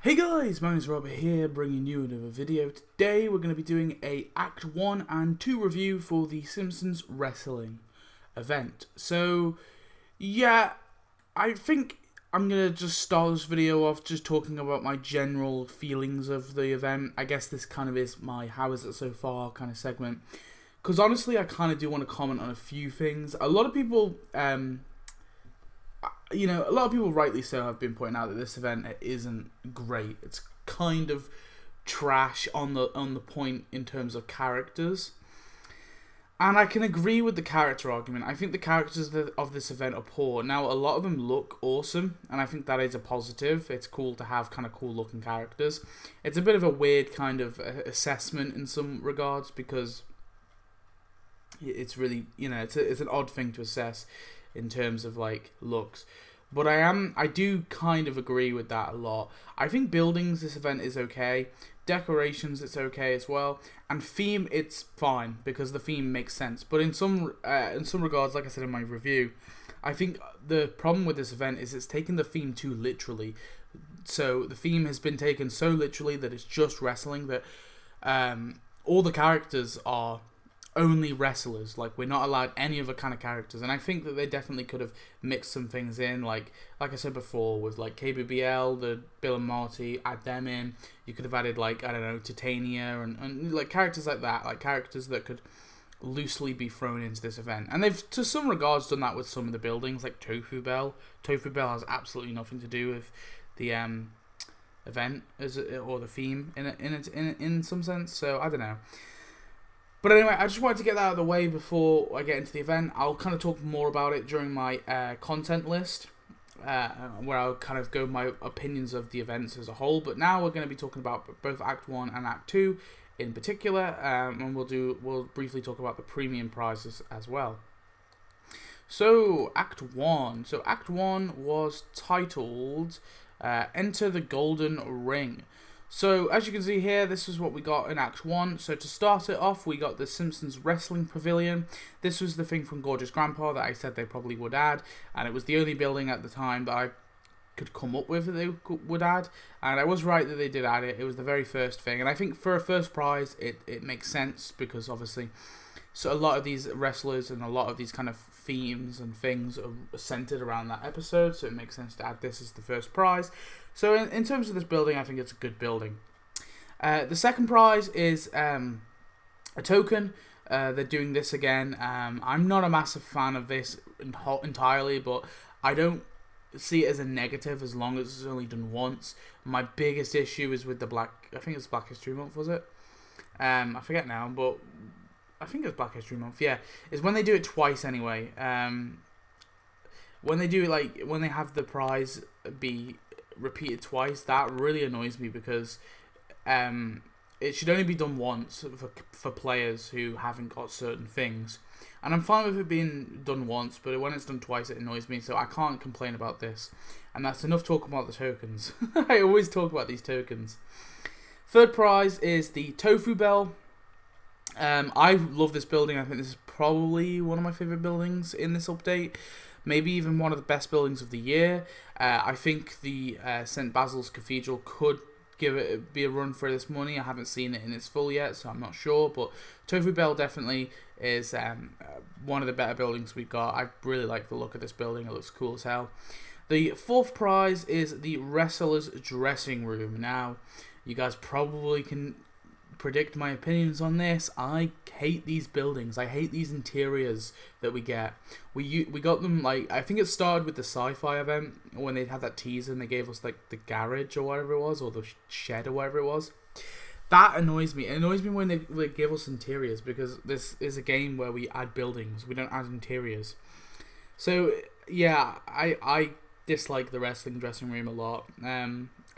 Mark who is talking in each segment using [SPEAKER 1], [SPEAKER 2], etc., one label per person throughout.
[SPEAKER 1] Hey guys, Magnus here, bringing you another video. Today we're going to be doing a Act 1 and 2 review for the Simpsons wrestling event. So, yeah, I think I'm going to just start this video off just talking about my general feelings of the event. I guess this kind of is my how is it so far kind of segment. Because honestly, I kind of do want to comment on a few things. A lot of people, a lot of people rightly so have been pointing out that this event isn't great. It's kind of trash on the point in terms of characters. And I can agree with the character argument. I think the characters of this event are poor. Now, a lot of them look awesome, and I think that is a positive. It's cool to have kind of cool looking characters. It's a bit of a weird kind of assessment in some regards because it's really, it's an odd thing to assess in terms of like looks. But I do kind of agree with that a lot. I think buildings, this event is okay. Decorations, it's okay as well. And theme, it's fine because the theme makes sense. But in some regards, like I said in my review, I think the problem with this event is it's taken the theme too literally. So the theme has been taken so literally that it's just wrestling, that all the characters are only wrestlers. Like, we're not allowed any other kind of characters, and I think that they definitely could have mixed some things in, like I said before, with like KBBL, the Bill and Marty, add them in. You could have added, like, I don't know, Titania and like characters like that, like characters that could loosely be thrown into this event. And they've to some regards done that with some of the buildings, like Tofu Bell. Tofu Bell has absolutely nothing to do with the event or the theme in some sense. So I don't know. But anyway, I just wanted to get that out of the way before I get into the event. I'll kind of talk more about it during my content list, where I'll kind of go my opinions of the events as a whole. But now we're going to be talking about both Act 1 and Act 2 in particular, and we'll briefly talk about the premium prizes as well. So, Act 1. So, Act 1 was titled Enter the Golden Ring. So, as you can see here, this is what we got in Act 1. So, to start it off, we got the Simpsons Wrestling Pavilion. This was the thing from Gorgeous Grandpa that I said they probably would add, and it was the only building at the time that I could come up with that they would add, and I was right that they did add it. It was the very first thing, and I think for a first prize, it makes sense, because obviously, so a lot of these wrestlers and a lot of these kind of themes and things are centered around that episode, so it makes sense to add this as the first prize. So in terms of this building, I think it's a good building. The second prize is a token. They're doing this again. I'm not a massive fan of this entirely, but I don't see it as a negative as long as it's only done once. My biggest issue is with the I think it's Black History Month, was it? I forget now, but I think it's Black History Month, yeah. Is when they do it twice anyway. When they do it, like, when they have the prize be repeated twice, that really annoys me, because it should only be done once for players who haven't got certain things. And I'm fine with it being done once, but when it's done twice, it annoys me, so I can't complain about this. And that's enough talking about the tokens. I always talk about these tokens. Third prize is the Tofu Bell. I love this building. I think this is probably one of my favourite buildings in this update. Maybe even one of the best buildings of the year. I think the St. Basil's Cathedral could be a run for this money. I haven't seen it in its full yet, so I'm not sure. But Tofu Bell definitely is one of the better buildings we've got. I really like the look of this building. It looks cool as hell. The fourth prize is the Wrestler's Dressing Room. Now, you guys probably can predict my opinions on this. I hate these buildings. I hate these interiors that we get. We got them, like, I think it started with the sci-fi event when they had that teaser and they gave us like the garage or whatever it was, or the shed or whatever it was. That annoys me. It annoys me when they give us interiors, because this is a game where we add buildings. We don't add interiors. So yeah, I dislike the wrestling dressing room a lot.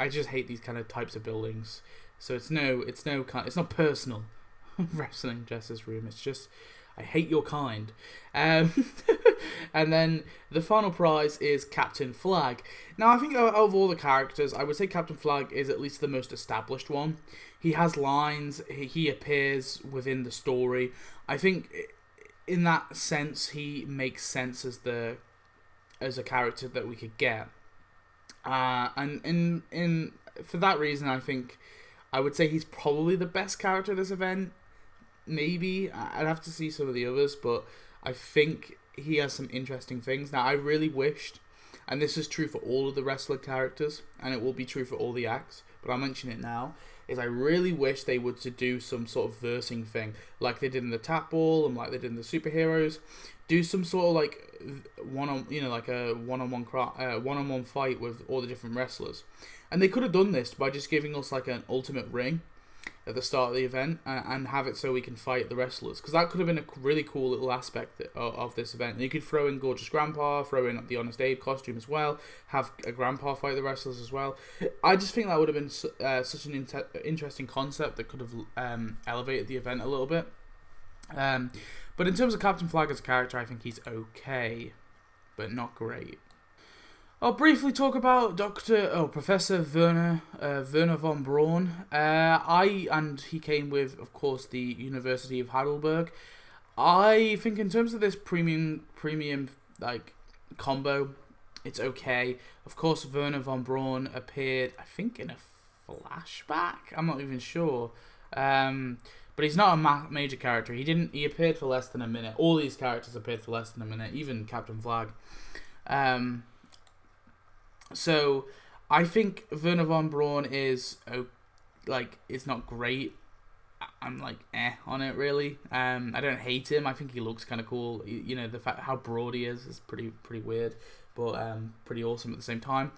[SPEAKER 1] I just hate these kind of types of buildings. So it's not personal wrestling dressers room. It's just, I hate your kind. And then the final prize is Captain Flag. Now, I think out of all the characters, I would say Captain Flag is at least the most established one. He has lines. He appears within the story. I think in that sense, he makes sense as a character that we could get. And in for that reason, I think I would say he's probably the best character of this event. Maybe I'd have to see some of the others, but I think he has some interesting things. Now, I really wished, and this is true for all of the wrestler characters, and it will be true for all the acts, but I'll mention it now, is I really wish they would to do some sort of versing thing, like they did in the Tap Ball and like they did in the Superheroes. Do some sort of like like a one-on-one fight with all the different wrestlers, and they could have done this by just giving us like an ultimate ring at the start of the event and have it so we can fight the wrestlers, because that could have been a really cool little aspect of this event. And you could throw in Gorgeous Grandpa, throw in the Honest Abe costume as well, have a Grandpa fight the wrestlers as well. I just think that would have been such an interesting concept that could have elevated the event a little bit. But in terms of Captain Flag as a character, I think he's okay, but not great. I'll briefly talk about Professor Verner von Braun. And he came with, of course, the University of Heidelberg. I think in terms of this premium like combo, it's okay. Of course, Verner von Braun appeared, I think, in a flashback. I'm not even sure. But he's not a major character. He appeared for less than a minute. All these characters appeared for less than a minute, even Captain Flag. So I think Verner von Braun is it's not great. I'm like on it really. I don't hate him. I think he looks kind of cool. You know, the fact how broad he is pretty weird, but pretty awesome at the same time.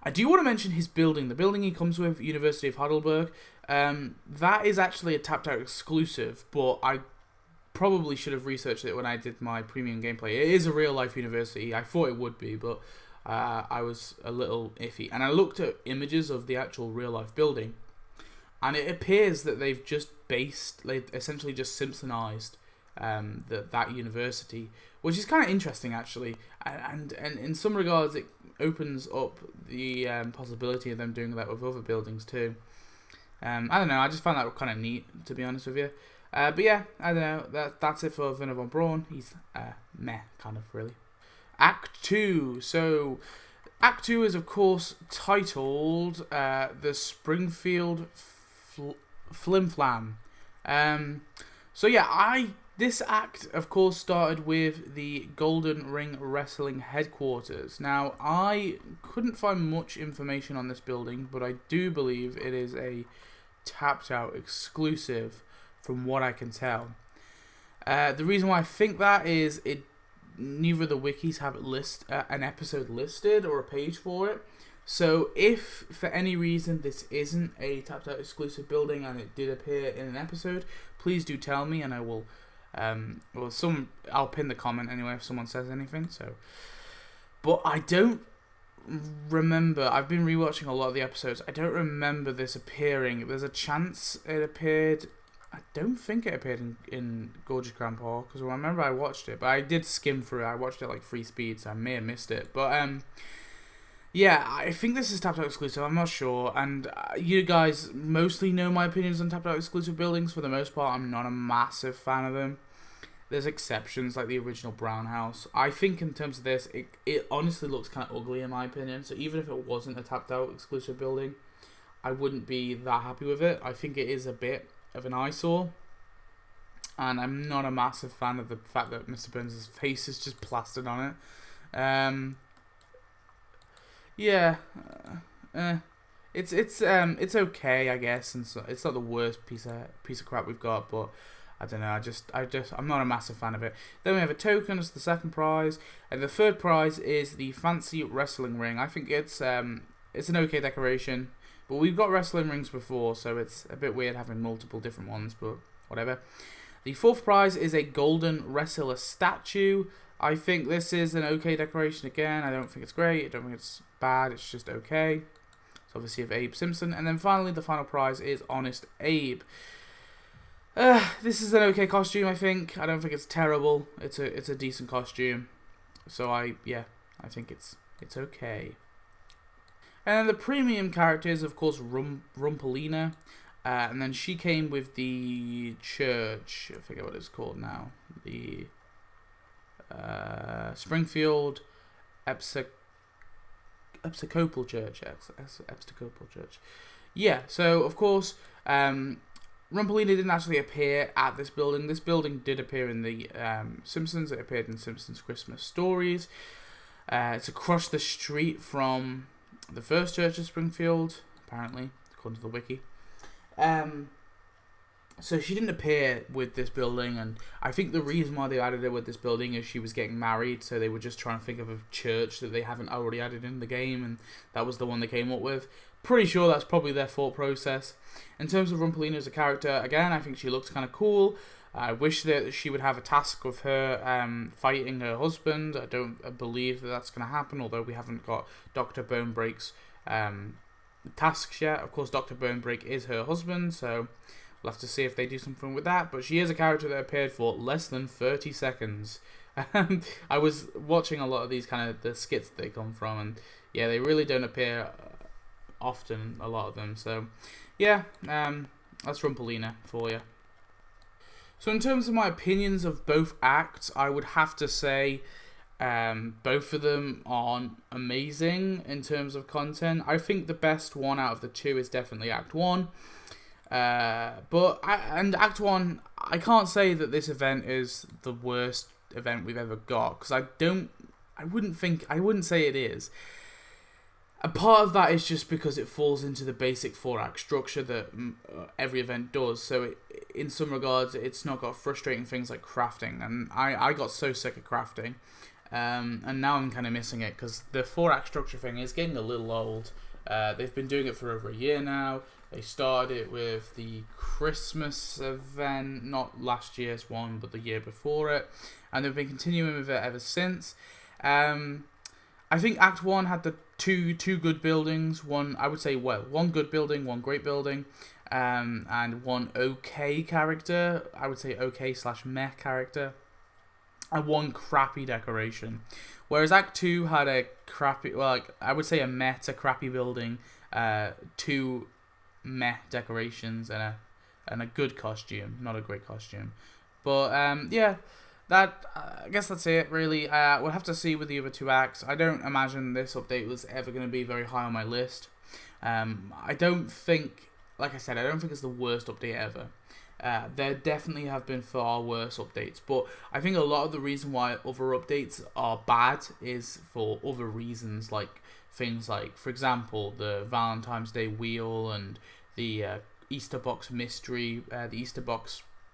[SPEAKER 1] I do want to mention his building. The building he comes with, University of Heidelberg. That is actually a Tapped Out exclusive, but I probably should have researched it when I did my premium gameplay. It is a real life university. I thought it would be, but I was a little iffy. And I looked at images of the actual real life building, and it appears that they've essentially just Simpsonized that university, which is kind of interesting actually. And in some regards, it opens up the possibility of them doing that with other buildings too. I don't know. I just found that kind of neat, to be honest with you. But yeah, I don't know. That's it for Verner von Braun. He's meh, kind of really. Act 2. So, Act 2 is, of course, titled The Springfield Flim Flam. So, yeah, this act, of course, started with the Golden Ring Wrestling headquarters. Now, I couldn't find much information on this building, but I do believe it is a Tapped Out exclusive, from what I can tell. The reason why I think that is neither of the wikis have an episode listed or a page for it. So if for any reason this isn't a Tapped Out exclusive building and it did appear in an episode, please do tell me, and I will I'll pin the comment anyway if someone says anything. So, but I don't remember. I've been rewatching a lot of the episodes. I don't remember this appearing. There's a chance it appeared. I don't think it appeared in Gorgeous Grandpa, because I remember I watched it, but I did skim through it. I watched it like 3 speed, so I may have missed it. But yeah, I think this is Tapped Out exclusive. I'm not sure, and you guys mostly know my opinions on Tapped Out exclusive buildings. For the most part, I'm not a massive fan of them. There's exceptions, like the original Brown House. I think in terms of this, it honestly looks kind of ugly in my opinion. So even if it wasn't a Tapped Out exclusive building, I wouldn't be that happy with it. I think it is a bit of an eyesore, and I'm not a massive fan of the fact that Mr. Burns' face is just plastered on it. Yeah, it's okay, I guess, and so it's not the worst piece of crap we've got, but I don't know. I'm not a massive fan of it. Then we have a token as the second prize, and the third prize is the fancy wrestling ring. I think it's an okay decoration, but we've got wrestling rings before, so it's a bit weird having multiple different ones, but whatever. The fourth prize is a golden wrestler statue. I think this is an okay decoration again. I don't think it's great. I don't think it's bad. It's just okay. It's obviously of Abe Simpson. And then finally, the final prize is Honest Abe. This is an okay costume, I think. I don't think it's terrible. It's a decent costume. So I think it's okay. And then the premium character is, of course, Rumpelina. And then she came with the church. I forget what it's called now. The Springfield Episcopal Church. Episcopal Church. Yeah, so, of course, Rumpelina didn't actually appear at this building. This building did appear in the Simpsons. It appeared in Simpsons Christmas Stories. It's across the street from the first church of Springfield, apparently, according to the wiki. So she didn't appear with this building, and I think the reason why they added her with this building is she was getting married, so they were just trying to think of a church that they haven't already added in the game, and that was the one they came up with. Pretty sure that's probably their thought process. In terms of Rumpelina as a character, again, I think she looks kind of cool. I wish that she would have a task with her fighting her husband. I don't believe that that's going to happen, although we haven't got Dr. Bonebreak's tasks yet. Of course, Dr. Bonebreak is her husband, so we'll have to see if they do something with that. But she is a character that appeared for less than 30 seconds. I was watching a lot of these kind of the skits that they come from, and yeah, they really don't appear often, a lot of them. So yeah, that's Rumpelina for you. So in terms of my opinions of both acts, I would have to say both of them are amazing in terms of content. I think the best one out of the two is definitely Act 1. And Act 1, I can't say that this event is the worst event we've ever got, because I wouldn't say it is. A part of that is just because it falls into the basic 4-act structure that every event does. So in some regards, it's not got frustrating things like crafting. And I got so sick of crafting. And now I'm kind of missing it because the 4-act structure thing is getting a little old. They've been doing it for over a year now. They started it with the Christmas event, not last year's one, but the year before it. And they've been continuing with it ever since. I think Act 1 had the two good buildings. One good building, one great building, and one okay character. I would say okay/meh character, and one crappy decoration. Whereas Act 2 had a crappy, I would say a meh to crappy building, 2 meh decorations, and a good costume, not a great costume. But yeah. I guess that's it, really. We'll have to see with the other 2 acts. I don't imagine this update was ever going to be very high on my list. I don't think it's the worst update ever. There definitely have been far worse updates, but I think a lot of the reason why other updates are bad is for other reasons, like things like, for example, the Valentine's Day wheel and the Easter box mystery, the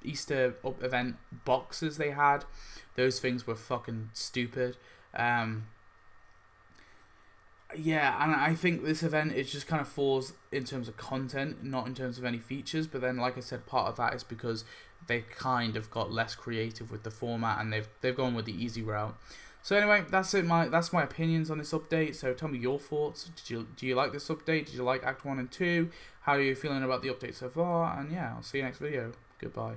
[SPEAKER 1] Easter event boxes they had. Those things were fucking stupid. Yeah, and I think this event is just kind of falls in terms of content, not in terms of any features. But then, like I said, part of that is because they kind of got less creative with the format, and they've gone with the easy route. So anyway, that's it. That's my opinions on this update. So tell me your thoughts. Do you like this update? Did you like Act 1 and 2? How are you feeling about the update so far? And yeah, I'll see you next video. Goodbye.